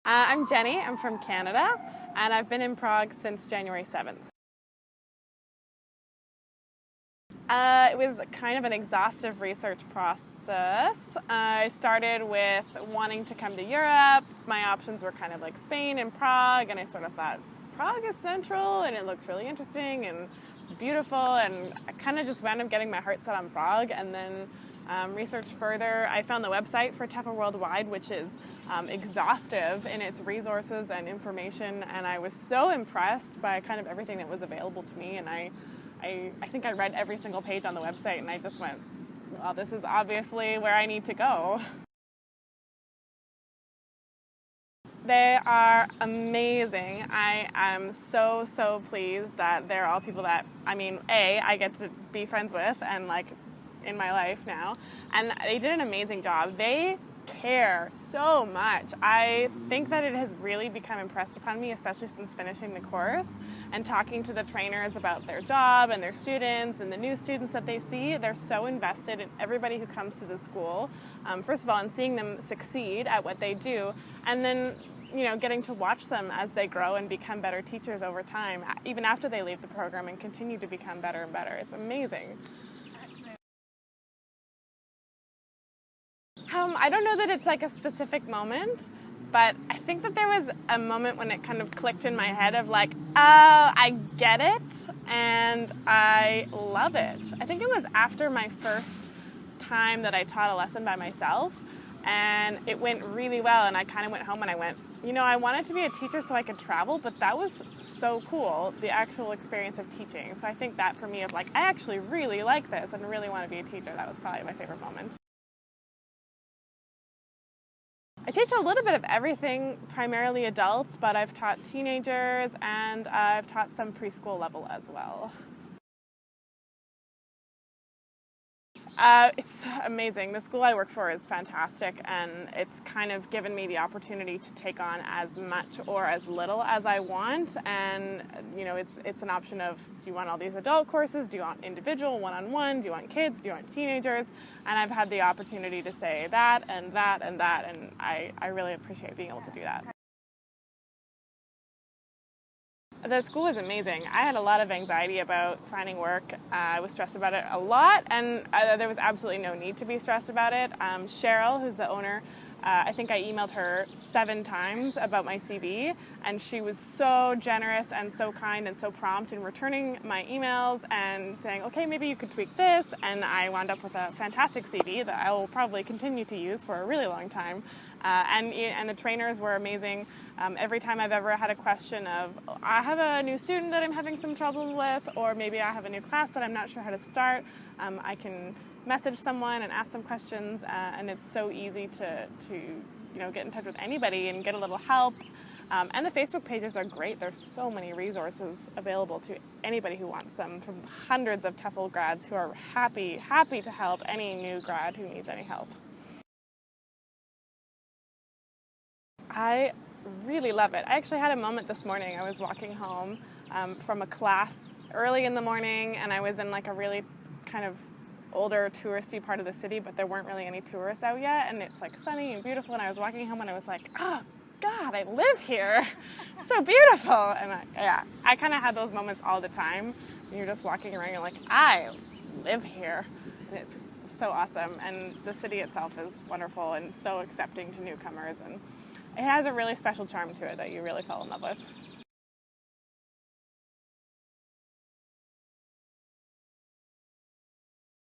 I'm Jenny, I'm from Canada, and I've been in Prague since January 7th. It was kind of an exhaustive research process. I started with wanting to come to Europe. My options were kind of like Spain and Prague, and I sort of thought, Prague is central, and it looks really interesting and beautiful, and I kind of just wound up getting my heart set on Prague, and then researched further. I found the website for TEFL Worldwide, which is exhaustive in its resources and information, and I was so impressed by kind of everything that was available to me, and I think I read every single page on the website, and I just went, well, this is obviously where I need to go. They are amazing. I am so pleased that they're all people that, I get to be friends with and like in my life now, and they did an amazing job. They care so much. I think that it has really become impressed upon me, especially since finishing the course and talking to the trainers about their job and their students and the new students that they see. They're so invested in everybody who comes to the school, first of all, and seeing them succeed at what they do, and then getting to watch them as they grow and become better teachers over time, even after they leave the program, and continue to become better and better. It's amazing. I don't know that it's like a specific moment, but I think that there was a moment when it kind of clicked in my head of like, oh, I get it, and I love it. I think it was after my first time that I taught a lesson by myself, and it went really well, and I kind of went home and I went, I wanted to be a teacher so I could travel, but that was so cool, the actual experience of teaching. So I think that for me of like, I actually really like this and really want to be a teacher, that was probably my favorite moment. I teach a little bit of everything, primarily adults, but I've taught teenagers and I've taught some preschool level as well. It's amazing. The school I work for is fantastic, and it's kind of given me the opportunity to take on as much or as little as I want, and it's an option of, do you want all these adult courses, do you want individual, one-on-one, do you want kids, do you want teenagers, and I've had the opportunity to say that and that and that, and I really appreciate being able to do that. The school is amazing. I had a lot of anxiety about finding work. I was stressed about it a lot, and there was absolutely no need to be stressed about it. Cheryl, who's the owner, I think I emailed her 7 times about my CV, and she was so generous and so kind and so prompt in returning my emails and saying, okay, maybe you could tweak this, and I wound up with a fantastic CV that I will probably continue to use for a really long time. And the trainers were amazing. Every time I've ever had a question of, I have a new student that I'm having some trouble with, or maybe I have a new class that I'm not sure how to start, I can message someone and ask some questions, and it's so easy to get in touch with anybody and get a little help. And the Facebook pages are great. There's so many resources available to anybody who wants them, from hundreds of TEFL grads who are happy to help any new grad who needs any help. I really love it. I actually had a moment this morning. I was walking home from a class early in the morning, and I was in like a really kind of older touristy part of the city, but there weren't really any tourists out yet, and it's like sunny and beautiful, and I was walking home and I was like, oh God, I live here. It's so beautiful. And I kind of had those moments all the time. You're just walking around, you're like, I live here, and it's so awesome. And the city itself is wonderful and so accepting to newcomers, and it has a really special charm to it that you really fall in love with.